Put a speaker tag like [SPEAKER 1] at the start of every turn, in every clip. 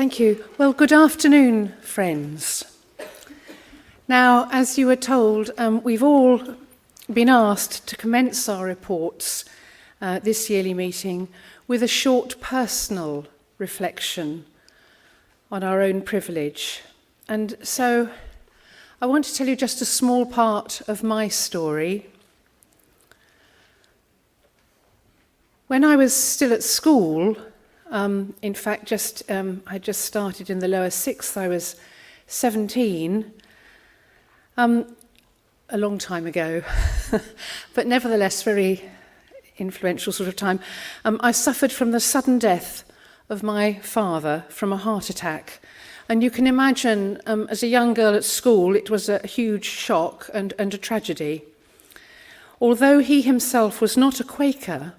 [SPEAKER 1] Thank you. Well, good afternoon, friends. Now, as you were told, we've all been asked to commence our reports this yearly meeting with a short personal reflection on our own privilege. And so I want to tell you just a small part of my story. When I was still at school, in fact, I just started in the lower sixth, I was 17, a long time ago, but nevertheless very influential sort of time. I suffered from the sudden death of my father from a heart attack. And you can imagine, as a young girl at school, it was a huge shock and a tragedy. Although he himself was not a Quaker,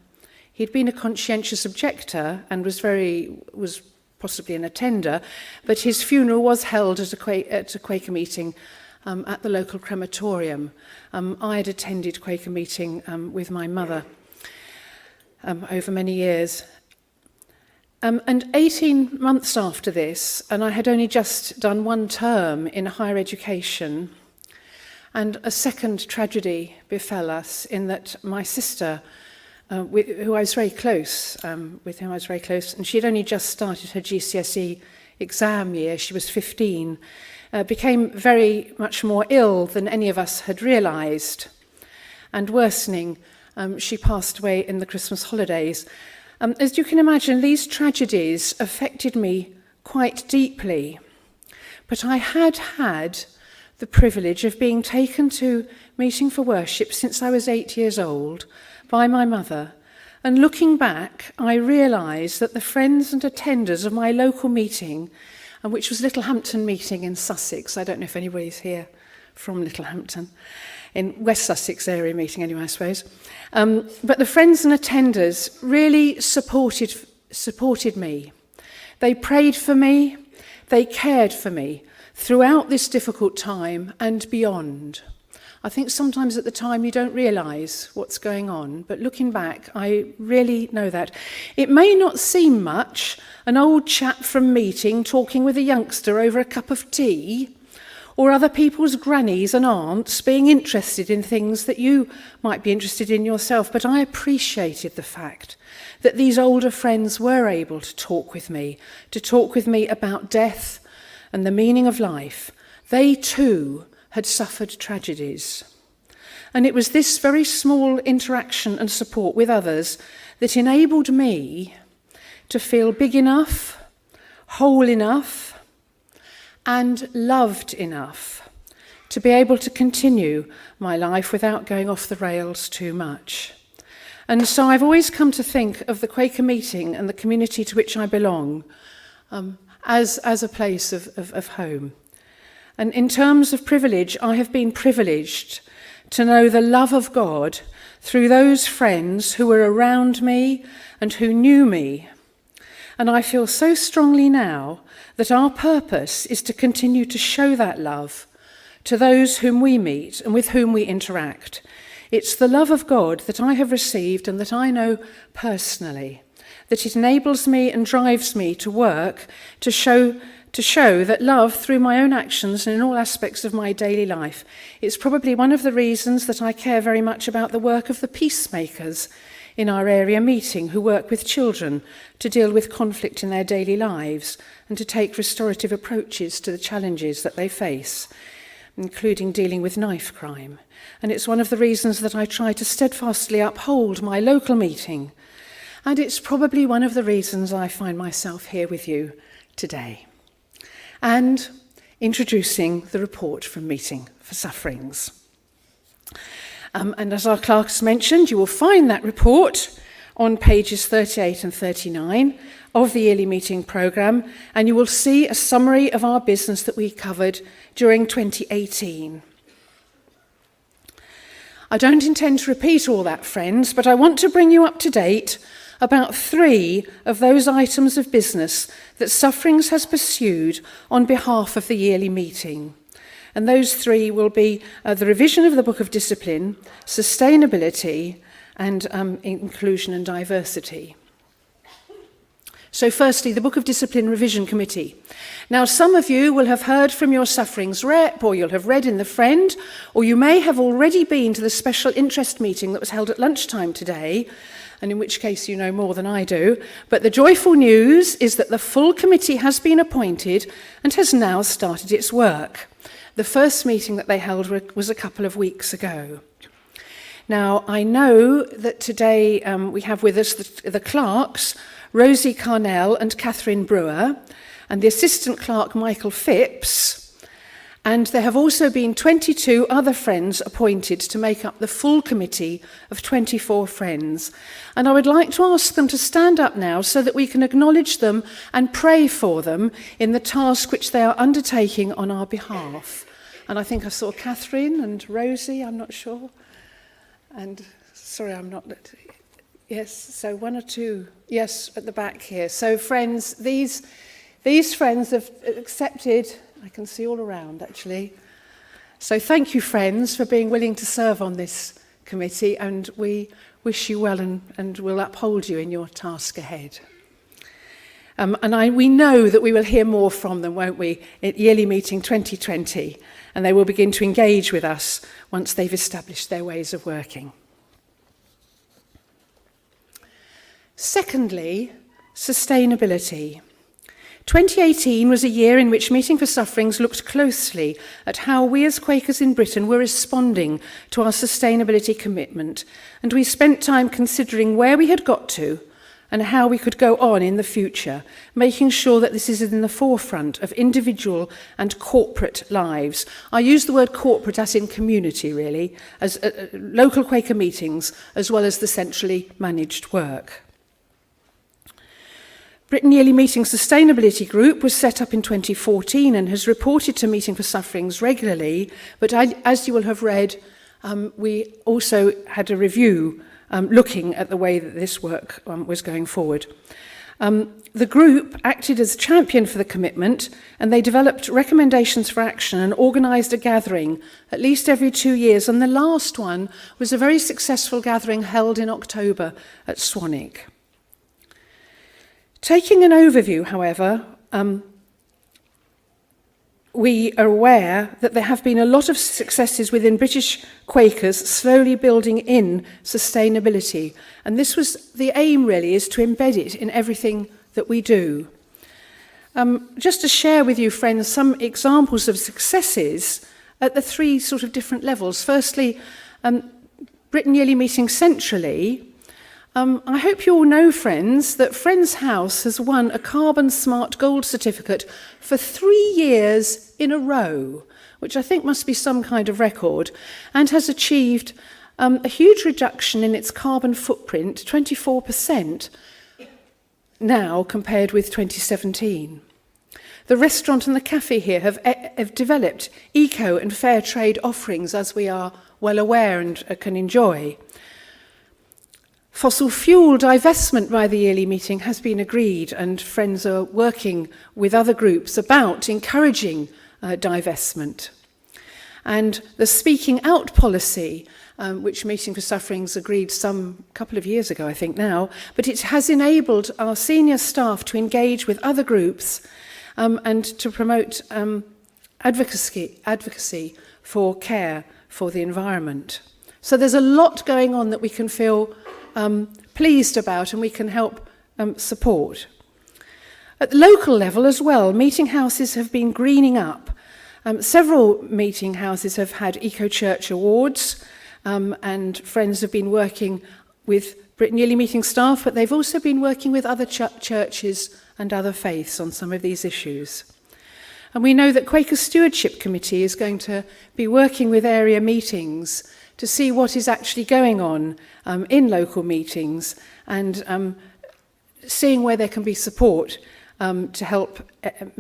[SPEAKER 1] he'd been a conscientious objector and was possibly an attender, but his funeral was held at a Quaker meeting at the local crematorium. I had attended Quaker meeting with my mother over many years. And 18 months after this, and I had only just done one term in higher education, and a second tragedy befell us in that my sister, with whom I was very close, and she had only just started her GCSE exam year, she was 15, became very much more ill than any of us had realised, and worsening, she passed away in the Christmas holidays. As you can imagine, these tragedies affected me quite deeply, but I had had the privilege of being taken to meeting for worship since I was 8 years old by my mother, and looking back, I realised that the friends and attenders of my local meeting, which was Littlehampton meeting in Sussex, I don't know if anybody's here from Littlehampton, in West Sussex area meeting anyway, I suppose, but the friends and attenders really supported me. They prayed for me, they cared for me throughout this difficult time and beyond. I think sometimes at the time you don't realise what's going on, but looking back, I really know that. It may not seem much, an old chap from meeting talking with a youngster over a cup of tea, or other people's grannies and aunts being interested in things that you might be interested in yourself, but I appreciated the fact that these older friends were able to talk with me about death and the meaning of life. They too had suffered tragedies. And it was this very small interaction and support with others that enabled me to feel big enough, whole enough, and loved enough to be able to continue my life without going off the rails too much. And so I've always come to think of the Quaker meeting and the community to which I belong as a place of home. And in terms of privilege, I have been privileged to know the love of God through those friends who were around me and who knew me. And I feel so strongly now that our purpose is to continue to show that love to those whom we meet and with whom we interact. It's the love of God that I have received and that I know personally, that it enables me and drives me to work to show that love through my own actions and in all aspects of my daily life. It's probably one of the reasons that I care very much about the work of the peacemakers in our area meeting who work with children to deal with conflict in their daily lives and to take restorative approaches to the challenges that they face, including dealing with knife crime. And it's one of the reasons that I try to steadfastly uphold my local meeting. And it's probably one of the reasons I find myself here with you today. And introducing the report from Meeting for Sufferings. And as our clerk has mentioned, you will find that report on pages 38 and 39 of the yearly meeting programme, and you will see a summary of our business that we covered during 2018. I don't intend to repeat all that, friends, but I want to bring you up to date about 3 of those items of business that Sufferings has pursued on behalf of the yearly meeting. And those 3 will be the revision of the Book of Discipline, sustainability, and inclusion and diversity. So firstly, the Book of Discipline Revision Committee. Now, some of you will have heard from your sufferings rep, or you'll have read in The Friend, or you may have already been to the special interest meeting that was held at lunchtime today, and in which case you know more than I do. But the joyful news is that the full committee has been appointed and has now started its work. The first meeting that they held was a couple of weeks ago. Now, I know that today we have with us the clerks, Rosie Carnell and Catherine Brewer, and the assistant clerk, Michael Phipps, and there have also been 22 other friends appointed to make up the full committee of 24 friends. And I would like to ask them to stand up now so that we can acknowledge them and pray for them in the task which they are undertaking on our behalf. And I think I saw Catherine and Rosie, I'm not sure. And sorry, I'm not... Yes, so one or two, yes, at the back here. So friends, these friends have accepted, I can see all around actually. So thank you, friends, for being willing to serve on this committee, and we wish you well and will uphold you in your task ahead. We know that we will hear more from them, won't we, at Yearly Meeting 2020, and they will begin to engage with us once they've established their ways of working. Secondly, sustainability. 2018 was a year in which Meeting for Sufferings looked closely at how we as Quakers in Britain were responding to our sustainability commitment, and we spent time considering where we had got to and how we could go on in the future, making sure that this is in the forefront of individual and corporate lives. I use the word corporate as in community, really, as local Quaker meetings, as well as the centrally managed work. Britain Yearly Meeting Sustainability Group was set up in 2014 and has reported to Meeting for Sufferings regularly, but as you will have read, we also had a review looking at the way that this work was going forward. The group acted as champion for the commitment, and they developed recommendations for action and organised a gathering at least every 2 years, and the last one was a very successful gathering held in October at Swanwick. Taking an overview, however, we are aware that there have been a lot of successes within British Quakers slowly building in sustainability. And this was the aim, really, is to embed it in everything that we do. Just to share with you, friends, some examples of successes at the three sort of different levels. Firstly, Britain Yearly Meeting centrally. I hope you all know, friends, that Friends House has won a Carbon Smart Gold certificate for 3 years in a row, which I think must be some kind of record, and has achieved a huge reduction in its carbon footprint, 24% now compared with 2017. The restaurant and the cafe here have developed eco and fair trade offerings, as we are well aware and can enjoy. Fossil fuel divestment by the Yearly Meeting has been agreed, and friends are working with other groups about encouraging divestment. And the Speaking Out policy, which Meeting for Sufferings agreed some couple of years ago, I think now, but it has enabled our senior staff to engage with other groups and to promote advocacy for care for the environment. So there's a lot going on that we can feel pleased about and we can help support. At the local level as well, meeting houses have been greening up. Several meeting houses have had Eco Church Awards, and friends have been working with Britain Yearly Meeting staff, but they've also been working with other churches and other faiths on some of these issues. And we know that Quaker Stewardship Committee is going to be working with area meetings to see what is actually going on in local meetings and seeing where there can be support to help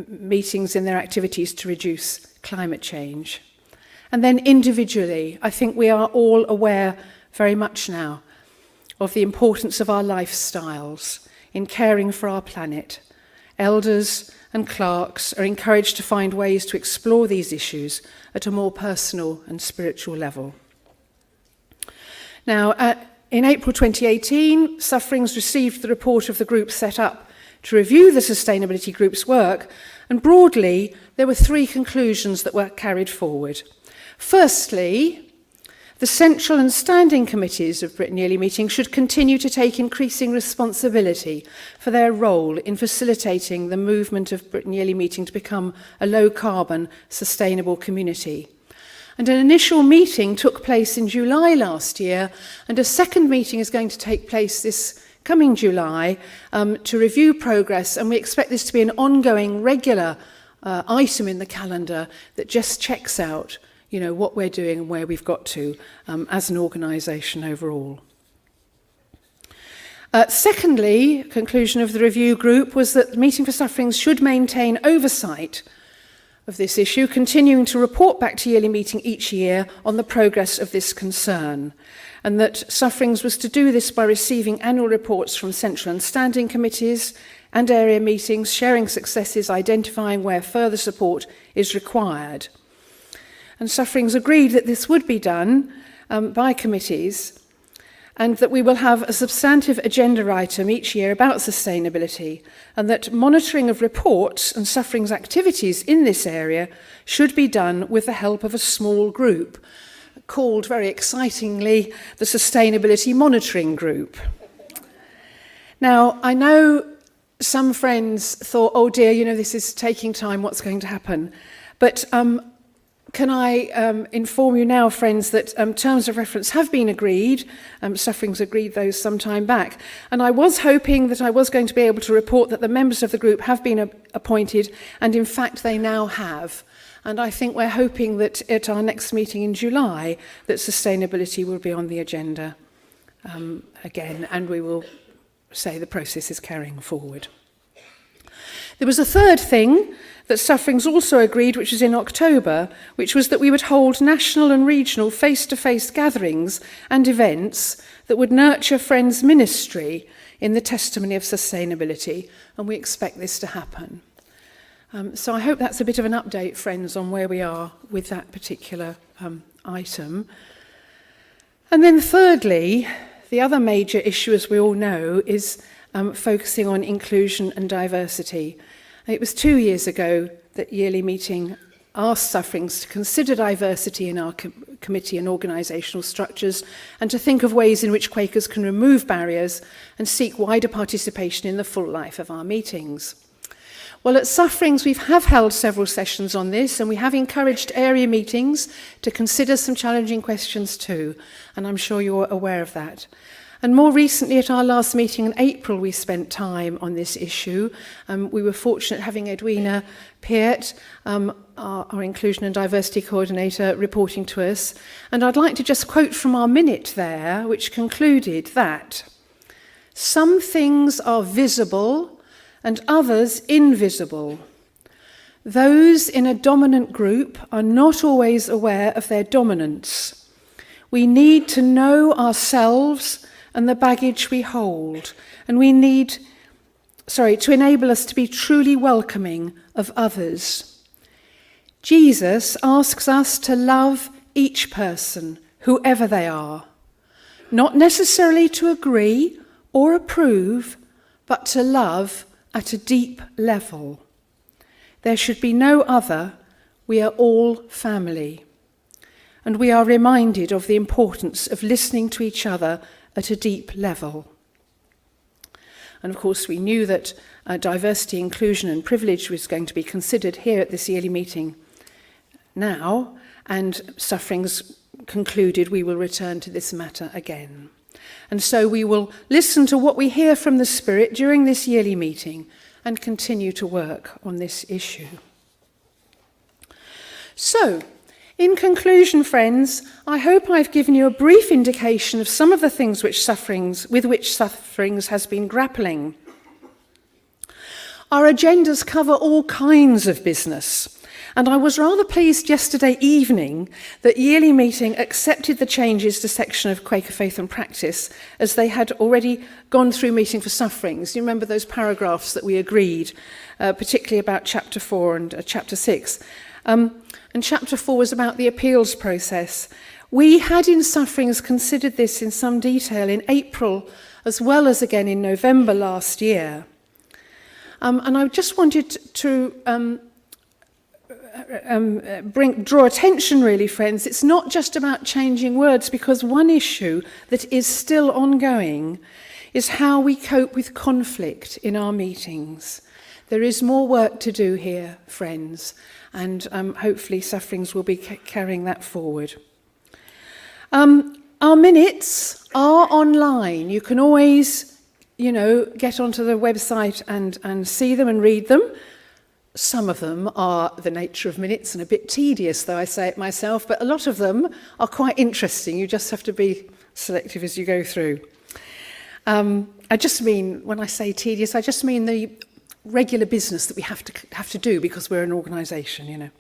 [SPEAKER 1] meetings in their activities to reduce climate change. And then individually, I think we are all aware very much now of the importance of our lifestyles in caring for our planet. Elders and clerks are encouraged to find ways to explore these issues at a more personal and spiritual level. Now, in April 2018, Sufferings received the report of the group set up to review the sustainability group's work, and broadly, there were 3 conclusions that were carried forward. Firstly, the central and standing committees of Britain Yearly Meeting should continue to take increasing responsibility for their role in facilitating the movement of Britain Yearly Meeting to become a low-carbon, sustainable community. And an initial meeting took place in July last year, and a second meeting is going to take place this coming July to review progress, and we expect this to be an ongoing, regular item in the calendar that just checks out, what we're doing and where we've got to as an organisation overall. Secondly, conclusion of the review group was that the Meeting for Sufferings should maintain oversight of this issue, continuing to report back to Yearly Meeting each year on the progress of this concern, and that Sufferings was to do this by receiving annual reports from central and standing committees and area meetings, sharing successes, identifying where further support is required. And Sufferings agreed that this would be done by committees, and that we will have a substantive agenda item each year about sustainability, and that monitoring of reports and Sufferings activities in this area should be done with the help of a small group, called very excitingly the Sustainability Monitoring Group. Now, I know some friends thought, oh dear, this is taking time, what's going to happen? But can I inform you now, friends, that terms of reference have been agreed. Sufferings agreed those some time back. And I was hoping that I was going to be able to report that the members of the group have been appointed, and in fact they now have. And I think we're hoping that at our next meeting in July that sustainability will be on the agenda again, and we will say the process is carrying forward. There was a third thing that Sufferings also agreed, which was in October, which was that we would hold national and regional face-to-face gatherings and events that would nurture Friends' ministry in the testimony of sustainability, and we expect this to happen. So I hope that's a bit of an update, friends, on where we are with that particular item. And then thirdly, the other major issue, as we all know, is focusing on inclusion and diversity. It was 2 years ago that Yearly Meeting asked Sufferings to consider diversity in our committee and organisational structures, and to think of ways in which Quakers can remove barriers and seek wider participation in the full life of our meetings. Well, at Sufferings, we have held several sessions on this, and we have encouraged area meetings to consider some challenging questions too, and I'm sure you're aware of that. And more recently, at our last meeting in April, we spent time on this issue. We were fortunate having Edwina Peart, our Inclusion and Diversity Coordinator, reporting to us. And I'd like to just quote from our minute there, which concluded that some things are visible and others invisible. Those in a dominant group are not always aware of their dominance. We need to know ourselves and the baggage we hold, and we need, to enable us to be truly welcoming of others. Jesus asks us to love each person, whoever they are, not necessarily to agree or approve, but to love at a deep level. There should be no other. We are all family. And we are reminded of the importance of listening to each other at a deep level. And of course, we knew that diversity, inclusion and privilege was going to be considered here at this yearly meeting now, and Sufferings concluded we will return to this matter again. And so we will listen to what we hear from the Spirit during this yearly meeting and continue to work on this issue. So, in conclusion, friends, I hope I've given you a brief indication of some of the things with which Sufferings has been grappling. Our agendas cover all kinds of business, and I was rather pleased yesterday evening that Yearly Meeting accepted the changes to section of Quaker Faith and Practice as they had already gone through Meeting for Sufferings. You remember those paragraphs that we agreed, particularly about Chapter 4 and Chapter 6. And Chapter 4 was about the appeals process. We had in Sufferings considered this in some detail in April, as well as again in November last year. And I just wanted to draw attention, really, friends. It's not just about changing words, because one issue that is still ongoing is how we cope with conflict in our meetings. There is more work to do here, friends, and hopefully Sufferings will be carrying that forward. Our minutes are online. You can always, get onto the website and see them and read them. Some of them are the nature of minutes and a bit tedious, though I say it myself, but a lot of them are quite interesting. You just have to be selective as you go through. I just mean, when I say tedious, I just mean the regular business that we have to do because we're an organisation,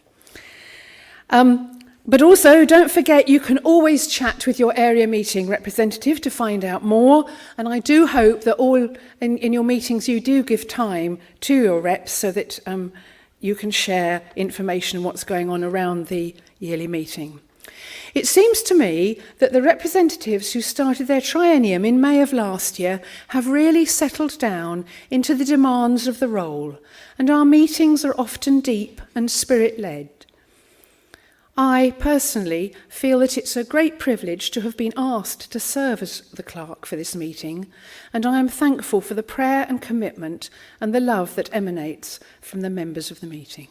[SPEAKER 1] But also, don't forget, you can always chat with your area meeting representative to find out more. And I do hope that all in your meetings you do give time to your reps so that you can share information on what's going on around the yearly meeting. It seems to me that the representatives who started their triennium in May of last year have really settled down into the demands of the role, and our meetings are often deep and spirit-led. I personally feel that it's a great privilege to have been asked to serve as the clerk for this meeting, and I am thankful for the prayer and commitment and the love that emanates from the members of the meeting.